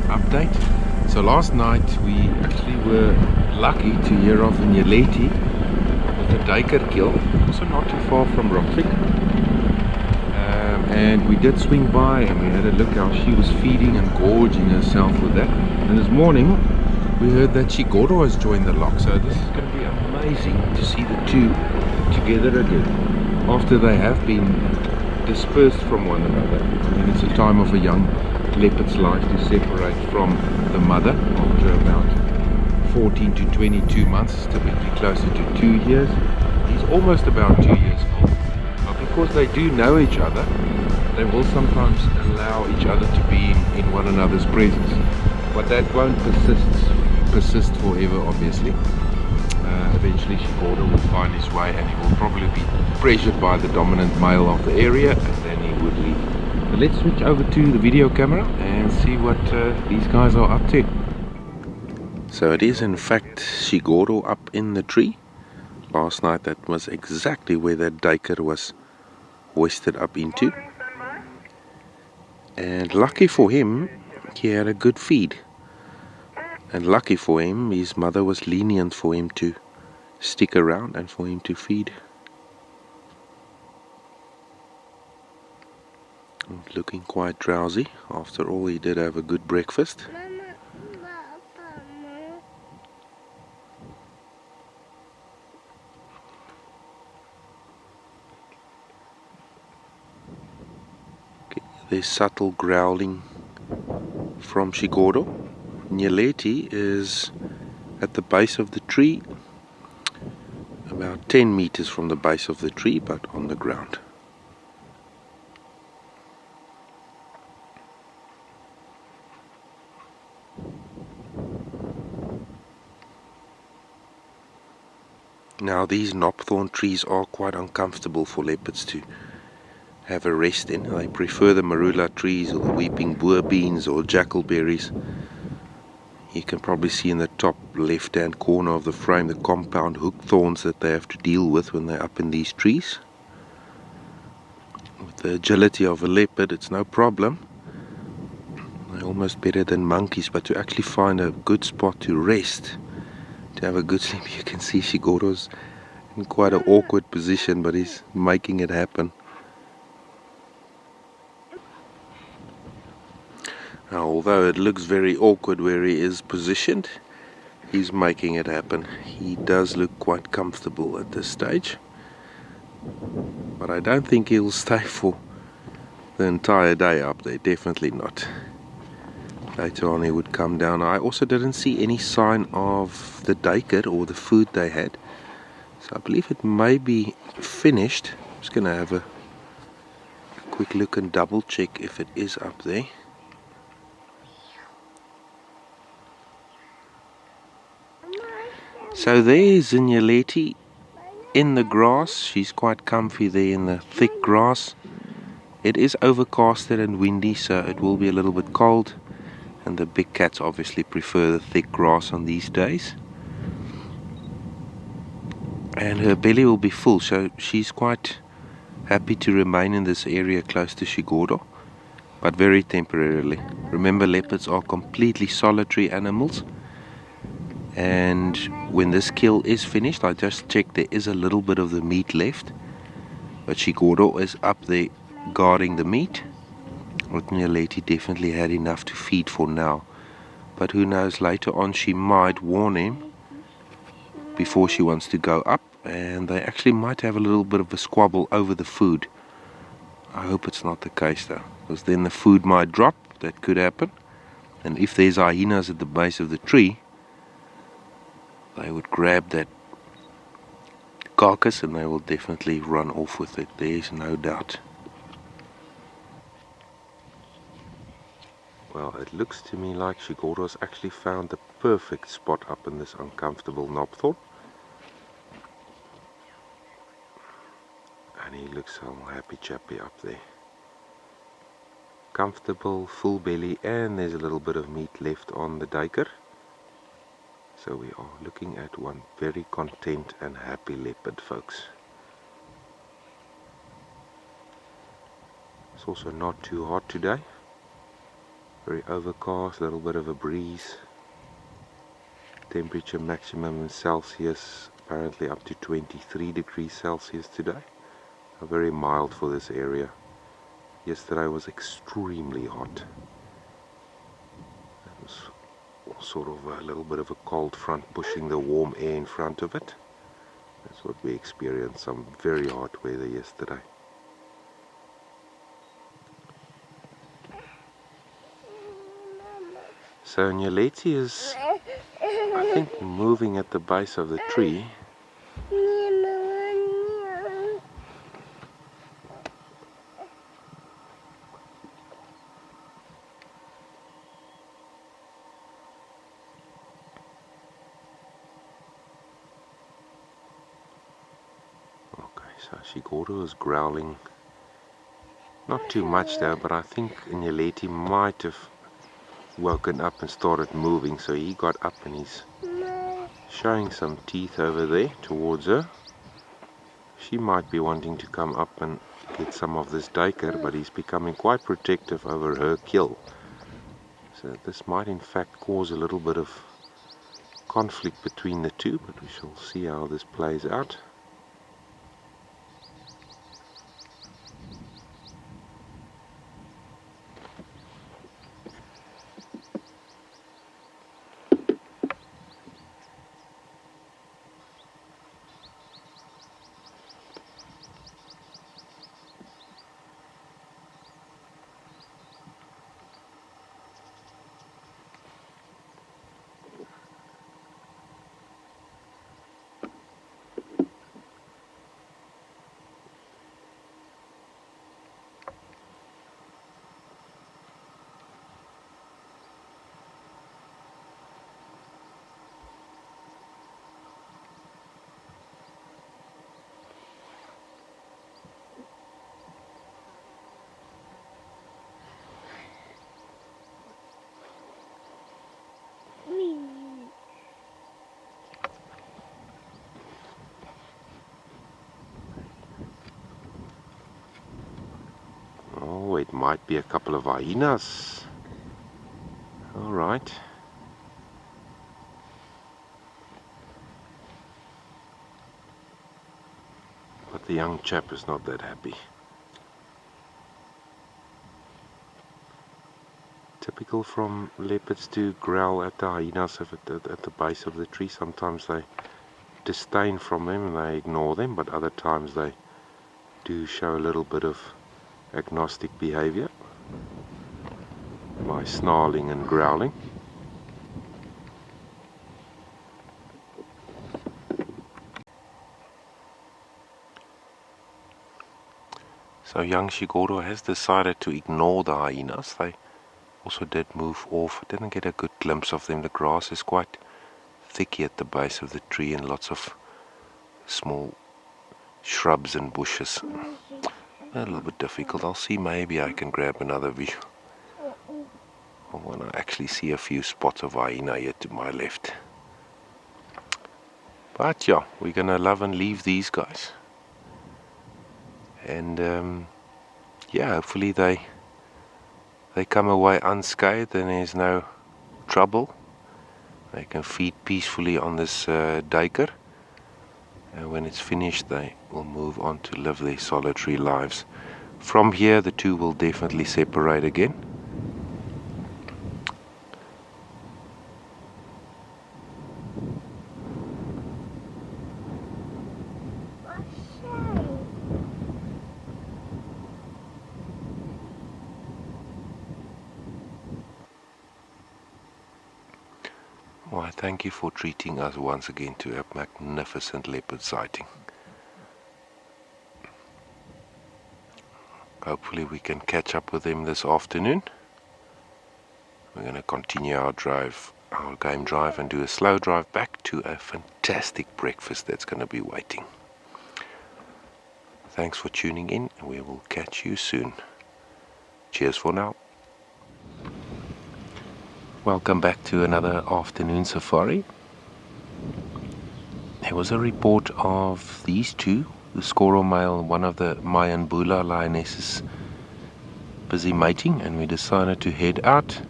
update. So last night we actually were lucky to hear of a Nyaleti with a duiker kill, also not too far from Rockfig. And we did swing by and we had a look how she was feeding and gorging herself with that. And this morning we heard that Xigodo has joined the lock, so this is going to be amazing to see the two together again after they have been dispersed from one another. I mean, it's a time of a young leopard's life to separate from the mother after about 14 to 22 months, typically closer to 2 years. He's almost about 2 years old. But because they do know each other, they will sometimes allow each other to be in one another's presence. But that won't persist forever, obviously. Eventually Xigodo will find his way and he will probably be pressured by the dominant male of the area, and then he would leave. But let's switch over to the video camera and see what these guys are up to. So it is in fact Xigodo up in the tree. Last night that was exactly where that duiker was hoisted up into. And lucky for him, he had a good feed. And lucky for him, his mother was lenient for him to stick around and for him to feed. Looking quite drowsy. After all, he did have a good breakfast. Okay, there's subtle growling from Xigodo. Nyaleti is at the base of the tree, about 10 meters from the base of the tree, but on the ground. Now these knobthorn trees are quite uncomfortable for leopards to have a rest in. They prefer the marula trees or the weeping boer beans or jackalberries. You can probably see in the top left hand corner of the frame the compound hook thorns that they have to deal with when they're up in these trees. With the agility of a leopard, it's no problem. They're almost better than monkeys, but to actually find a good spot to rest, to have a good sleep, you can see Xigodo's in quite an awkward position, but he's making it happen. Now, although it looks very awkward where he is positioned, he's making it happen. He does look quite comfortable at this stage, but I don't think he'll stay for the entire day up there, definitely not. Later on he would come down. I also didn't see any sign of the duiker or the food they had, so I believe it may be finished. I'm just going to have a quick look and double check if it is up there. So there's Nyaleti in the grass. She's quite comfy there in the thick grass. It is overcasted and windy, so it will be a little bit cold. And the big cats obviously prefer the thick grass on these days. And her belly will be full, so she's quite happy to remain in this area close to Xigodo, but very temporarily. Remember, leopards are completely solitary animals. And when this kill is finished, I just checked, there is a little bit of the meat left, but Xigodo is up there guarding the meat. But Nyaleti definitely had enough to feed for now, but who knows, later on she might warn him before she wants to go up, and they actually might have a little bit of a squabble over the food. I hope it's not the case though, because then the food might drop. That could happen. And if there's hyenas at the base of the tree, they would grab that carcass and they will definitely run off with it. There is no doubt. Well, it looks to me like Xigodo's actually found the perfect spot up in this uncomfortable knobthorn. And he looks all happy chappy up there. Comfortable, full belly, and there's a little bit of meat left on the duiker. So we are looking at one very content and happy leopard, folks. It's also not too hot today. Very overcast, a little bit of a breeze. Temperature maximum in Celsius apparently up to 23 degrees Celsius today. Very mild for this area. Yesterday was extremely hot. It was sort of a little bit of a cold front pushing the warm air in front of it. That's what we experienced, some very hot weather yesterday. So Nyaleti is, I think, moving at the base of the tree. So Xigodo is growling, not too much though, but I think Nyaleti might have woken up and started moving, so he got up and he's showing some teeth over there towards her. She might be wanting to come up and get some of this duiker, but he's becoming quite protective over her kill. So this might in fact cause a little bit of conflict between the two, but we shall see how this plays out. Oh, it might be a couple of hyenas. All right. But the young chap is not that happy. Typical from leopards to growl at the hyenas at the base of the tree. Sometimes they disdain from them and they ignore them, but other times they do show a little bit of agnostic behavior by snarling and growling. So young Xigodo has decided to ignore the hyenas. They also did move off. Didn't get a good glimpse of them. The grass is quite thicky at the base of the tree and lots of small shrubs and bushes. A little bit difficult. I'll see, maybe I can grab another view. I want to actually see a few spots of hyena here to my left. But yeah, we're gonna love and leave these guys. And yeah, hopefully they come away unscathed and there's no trouble. They can feed peacefully on this duiker. And when it's finished, they will move on to live their solitary lives. From here, the two will definitely separate again. Why, thank you for treating us once again to a magnificent leopard sighting. Hopefully we can catch up with them this afternoon. We're going to continue our game drive, and do a slow drive back to a fantastic breakfast that's going to be waiting. Thanks for tuning in, and we will catch you soon. Cheers for now. Welcome back to another afternoon safari. There was a report of these two, the Skoro male and one of the Mayan Bula lionesses, busy mating, and we decided to head out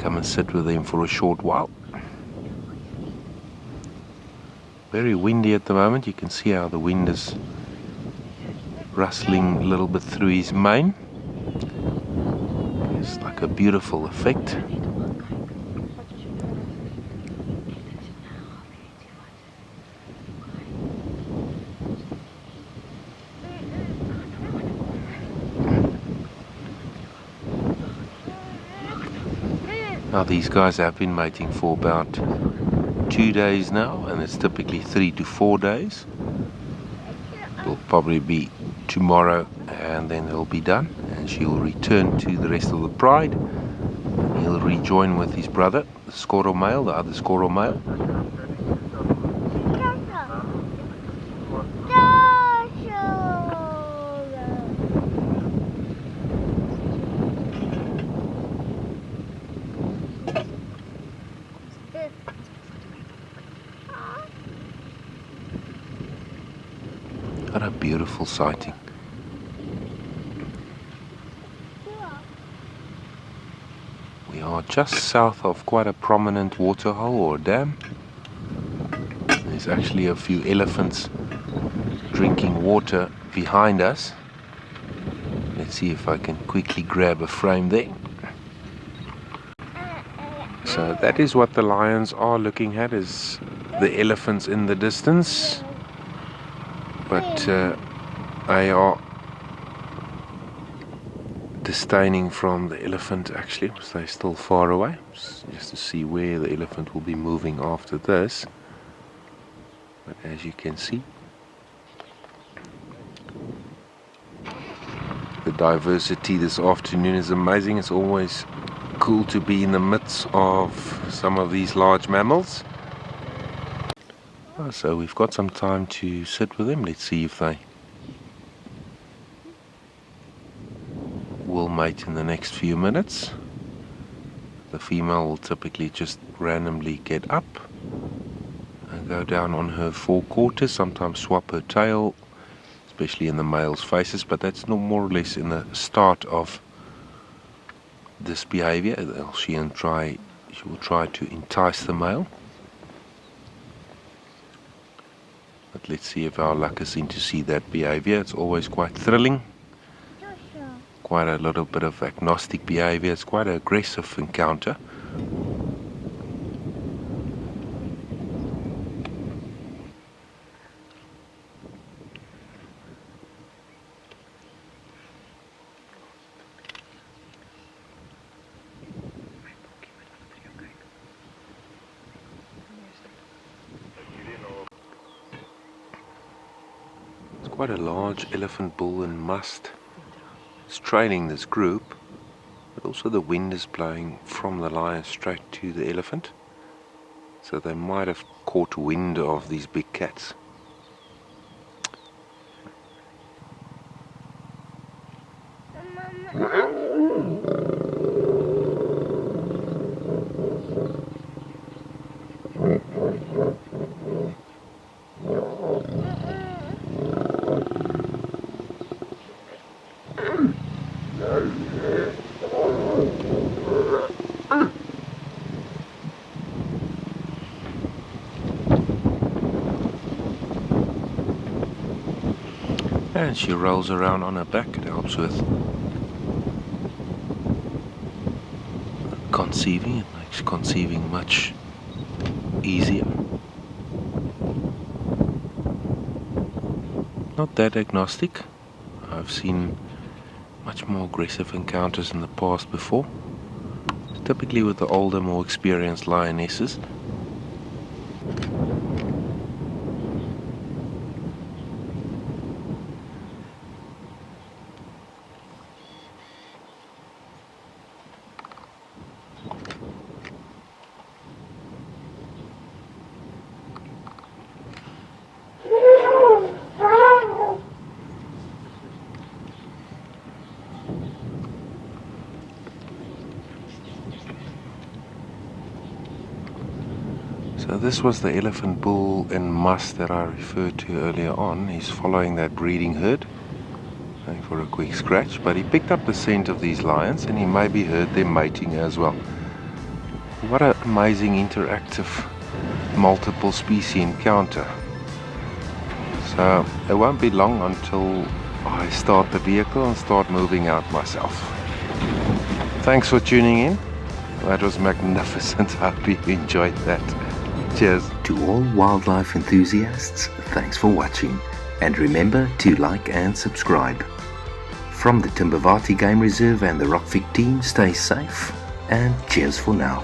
come and sit with them for a short while. Very windy at the moment. You can see how the wind is rustling a little bit through his mane. It's like a beautiful effect. Now these guys have been mating for about 2 days now, and it's typically 3 to 4 days. It'll probably be tomorrow and then it'll be done, and she will return to the rest of the pride. He'll rejoin with his brother, the Xigodo male, the other Xigodo male. What a beautiful sighting. We are just south of quite a prominent waterhole or dam. There's actually a few elephants drinking water behind us. Let's see if I can quickly grab a frame there. So that is what the lions are looking at, is the elephants in the distance. But they are disdaining from the elephant actually, because they're still far away, just to see where the elephant will be moving after this. But as you can see, the diversity this afternoon is amazing. It's always cool to be in the midst of some of these large mammals. So we've got some time to sit with them. Let's see if they will mate in the next few minutes. The female will typically just randomly get up and go down on her forequarters, sometimes swap her tail, especially in the male's faces, but that's more or less in the start of this behavior. She will try to entice the male. But let's see if our luck is in to see that behavior. It's always quite thrilling. Quite a little bit of agnostic behavior. It's quite an aggressive encounter. Quite a large elephant bull in Musth. It's trailing this group, but also the wind is blowing from the lion straight to the elephant, so they might have caught wind of these big cats. And she rolls around on her back. It helps with conceiving. It makes conceiving much easier. Not that agnostic. I've seen much more aggressive encounters in the past before, typically with the older, more experienced lionesses. So this was the elephant bull in Musth that I referred to earlier on. He's following that breeding herd, going for a quick scratch, but he picked up the scent of these lions and he maybe heard them mating as well. What an amazing interactive multiple species encounter. So it won't be long until I start the vehicle and start moving out myself. Thanks for tuning in. That was magnificent. I hope you enjoyed that. Cheers. To all wildlife enthusiasts, thanks for watching, and remember to like and subscribe. From the Timbavati Game Reserve and the Rockfig team, stay safe and cheers for now.